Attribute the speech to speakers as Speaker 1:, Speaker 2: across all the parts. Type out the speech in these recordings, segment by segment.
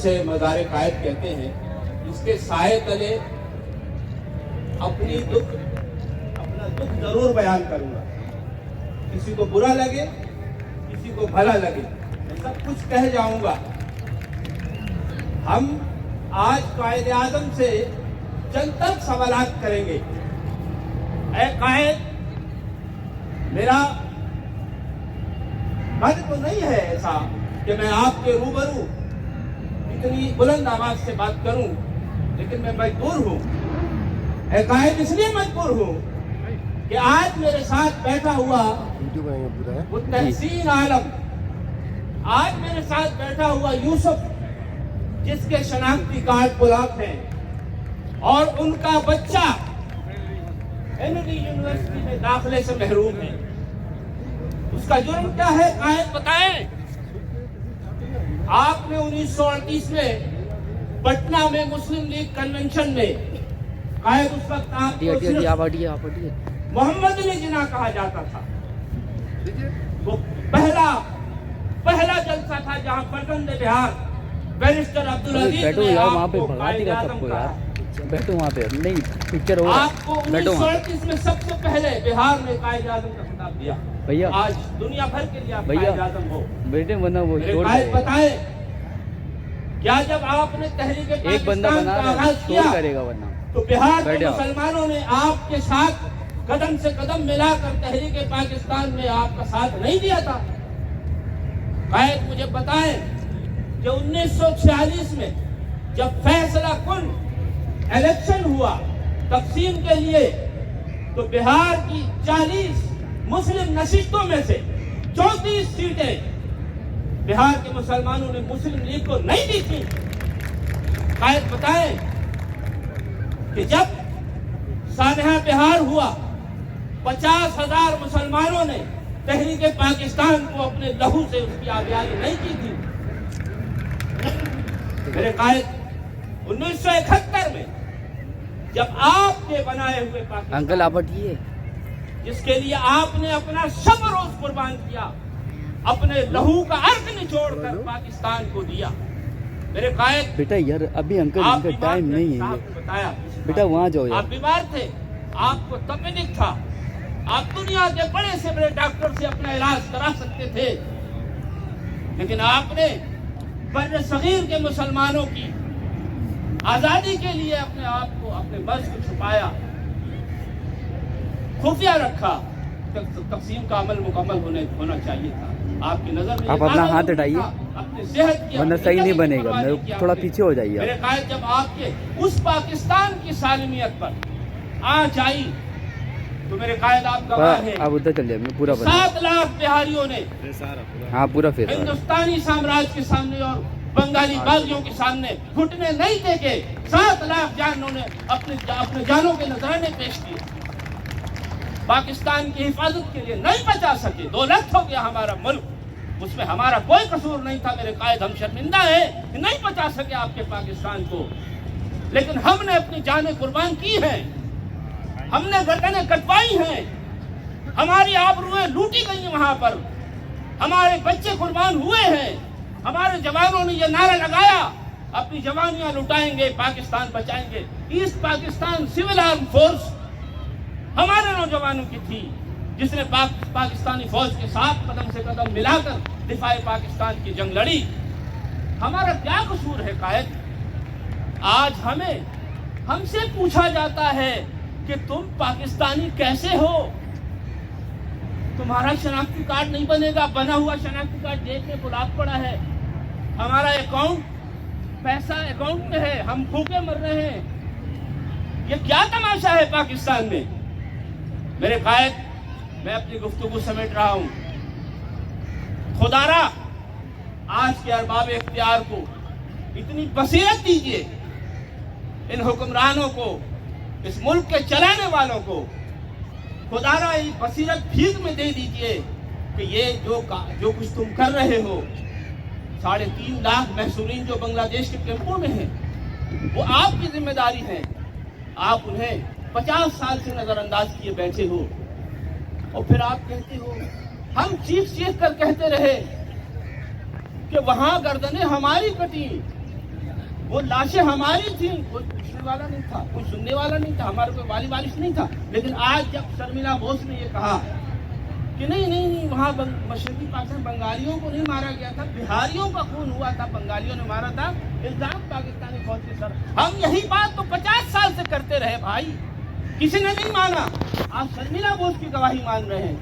Speaker 1: जिसे मज़ार कायद कहते हैं, इसके साए तले अपना दुख जरूर बयान करूंगा। किसी को बुरा लगे, किसी को भला लगे, मैं सब कुछ कह जाऊंगा। हम आज कायद आज़म से चंद तक सवालात करेंगे। ऐ कायद, मेरा मन तो नहीं है ऐसा कि मैं आपके रूबरू इतनी बुलंद आवाज से बात करूं, लेकिन मैं मजबूर हूं। ऐ कायद, इसलिए मजबूर हूं कि आज मेरे साथ बैठा हुआ वो तहसीन आलम, आज मेरे साथ बैठा हुआ यूसुफ, जिसके शनाख्ती कार्ड ब्लॉक हैं, और उनका बच्चा एनडी यूनिवर्सिटी में दाखिले से महरूम है। उसका जुर्म क्या है कायद, बताएं। आपने 1938 में पटना में मुस्लिम लीग कन्वेंशन में कायद, उस वक्त आपको मोहम्मद ने जिना कहा जाता था। वो पहला जलसा था जहां फर्जंद बिहार बैरिस्टर अब्दुल अजीज ने आपको कायद आज़म कहा।
Speaker 2: बैठो वहाँ पे, नहीं पिक्चर हो
Speaker 1: आपको 1938 में सबसे पहले बिहार में कायद आज़म का खिताब दिया।
Speaker 2: भैया,
Speaker 1: आज दुनिया भर के लिए आप कायद आज़म हो।
Speaker 2: बेटे बना वो छोड़
Speaker 1: कायद, बताएं, क्या जब आपने तहरीक
Speaker 2: एक बंदा
Speaker 1: पाकिस्तान
Speaker 2: बना
Speaker 1: का आगाज किया
Speaker 2: करेगा, वरना
Speaker 1: तो बिहार के मुसलमानों ने आपके साथ कदम से कदम मिलाकर तहरीक पाकिस्तान में आपका साथ नहीं दिया था। कायद, मुझे बताएं कि 1946 में जब फैसला कुन इलेक्शन हुआ तकसीम के लिए, तो बिहार की 40 मुस्लिम नशिस्तों में से 34 सीटें बिहार के मुसलमानों ने मुस्लिम लीग को नहीं दी थी। कायद, बताएं कि जब सानहा बिहार हुआ, 50,000 मुसलमानों ने तहरीक पाकिस्तान को अपने लहू से उसकी आबियारी नहीं की थी। मेरे कायद, 1971 में जब आपके बनाए हुए पाकिस्तान,
Speaker 2: अंकल आप हटिए,
Speaker 1: जिसके लिए आपने अपना सब रोज कुर्बान किया, अपने लहू का अर्क निचोड़कर पाकिस्तान को दिया। मेरे कायद,
Speaker 2: बेटा यार अभी अंकल
Speaker 1: आप
Speaker 2: इनका टाइम नहीं है,
Speaker 1: बताया
Speaker 2: बेटा वहाँ जाओ
Speaker 1: आप
Speaker 2: यार।
Speaker 1: बीमार थे, आपको तपेनिक था, आप दुनिया के बड़े से बड़े डॉक्टर से अपना इलाज करा सकते थे, लेकिन आपने बर्र सगीर के मुसलमानों की आजादी के लिए अपने आप को, अपने मर्ज को छुपाया, खुफिया रखा। तकसीम का अमल मुकम्मल होना चाहिए था। आपकी नजर में
Speaker 2: आप अपना हाथ हटाइए,
Speaker 1: अपनी सेहत की,
Speaker 2: वरना सही नहीं बनेगा। मैं थोड़ा पीछे हो जाइए।
Speaker 1: मेरे कायद, जब आपके उस पाकिस्तान की सालमियत पर आँच आई तो मेरे कायद आप गवाह हैं।
Speaker 2: आप उधर चलिए, मैं पूरा
Speaker 1: 7 लाख बिहारियों ने
Speaker 2: हाँ पूरा फिर
Speaker 1: हिंदुस्तानी साम्राज्य के सामने और बंगाली बागियों के सामने घुटने नहीं देके 7 लाख जानों ने अपने जानों के नजराने पेश किए। पाकिस्तान की हिफाजत के लिए नहीं बचा सके। 2 लाख हो गया हमारा मुल्क, उसमें हमारा कोई कसूर नहीं था। मेरे कायद, हम शर्मिंदा है कि नहीं बचा सके आपके पाकिस्तान को, लेकिन हमने अपनी जानें कुर्बान की हैं, हमने गर्दनें कटवाई हैं, हमारी आबरूएं लूटी गई वहां पर, हमारे बच्चे कुर्बान हुए हैं, हमारे जवानों ने यह नारा लगाया, अपनी जवानियां लुटाएंगे, पाकिस्तान बचाएंगे। East Pakistan civil arm force हमारे नौजवानों की थी, जिसने पाकिस्तानी फौज के साथ कदम से कदम मिलाकर दिफाए पाकिस्तान की जंग लड़ी। हमारा क्या कसूर है कायद? आज हमसे पूछा जाता है कि तुम पाकिस्तानी कैसे हो, तुम्हारा शनाख्ती कार्ड नहीं बनेगा, बना हुआ शनाख्ती कार्ड जेब में गुलाब पड़ा है, हमारा पैसा अकाउंट में है, हम भूखे मर रहे हैं। ये क्या तमाशा है पाकिस्तान में? मेरे कायद, मैं अपनी गुफ्तगू समेट रहा हूं। खुदारा आज के अरबाब इख्तियार को इतनी बसीरत दीजिए, इन हुक्मरानों को, इस मुल्क के चलाने वालों को खुदारा ये बसीरत भीख में दे दीजिए कि ये जो कुछ तुम कर रहे हो, 3.5 लाख महसूरीन जो बांग्लादेश के कैंपों में हैं, वो आपकी जिम्मेदारी है। आप उन्हें 50 साल से नजरअंदाज किए बैठे हो, और फिर आप कहते हो, हम चीख कर कहते रहे कि वहां गर्दनें हमारी कटी, وہ لاشیں ہماری تھیں، کوئی پوچھنے والا نہیں تھا، کوئی سننے والا نہیں تھا، ہمارے کوئی والی والش نہیں تھا. لیکن آج جب شرمیلا بوس نے یہ کہا کہ نہیں وہاں مشرقی پاکستان بنگالیوں کو نہیں مارا گیا تھا، بہاریوں کا خون ہوا تھا، بنگالیوں نے مارا تھا، الزام پاکستانی فوج کے سر. ہم یہی بات تو 50 سال سے کرتے رہے بھائی، کسی نے نہیں مانا. آپ شرمیلا بوس کی گواہی مان رہے ہیں.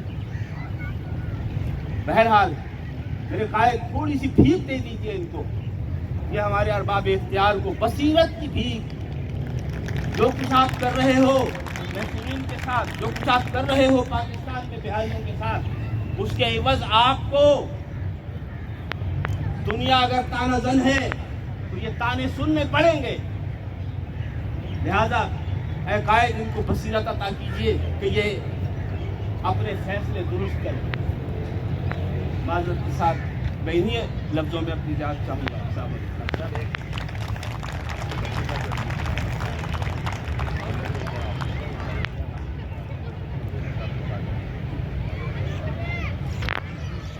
Speaker 1: بہرحال میرے قائد تھوڑی سی بھیک دے دیجیے ان کو. یہ ہمارے ارباب اختیار کو بصیرت کی بھیک. جو کچھ آپ کر رہے ہو محسوسین کے ساتھ، جو کچھ آپ کر رہے ہو پاکستان کے بہاریوں کے ساتھ، اس کے عوض آپ کو دنیا اگر تانا زن ہے تو یہ تانے سننے پڑیں گے. لہذا اے قائد ان کو بصیرت عطا کیجیے کہ یہ اپنے فیصلے درست کریں. معذرت کے ساتھ میں انہی لفظوں میں اپنی اجازت چاہوں گا.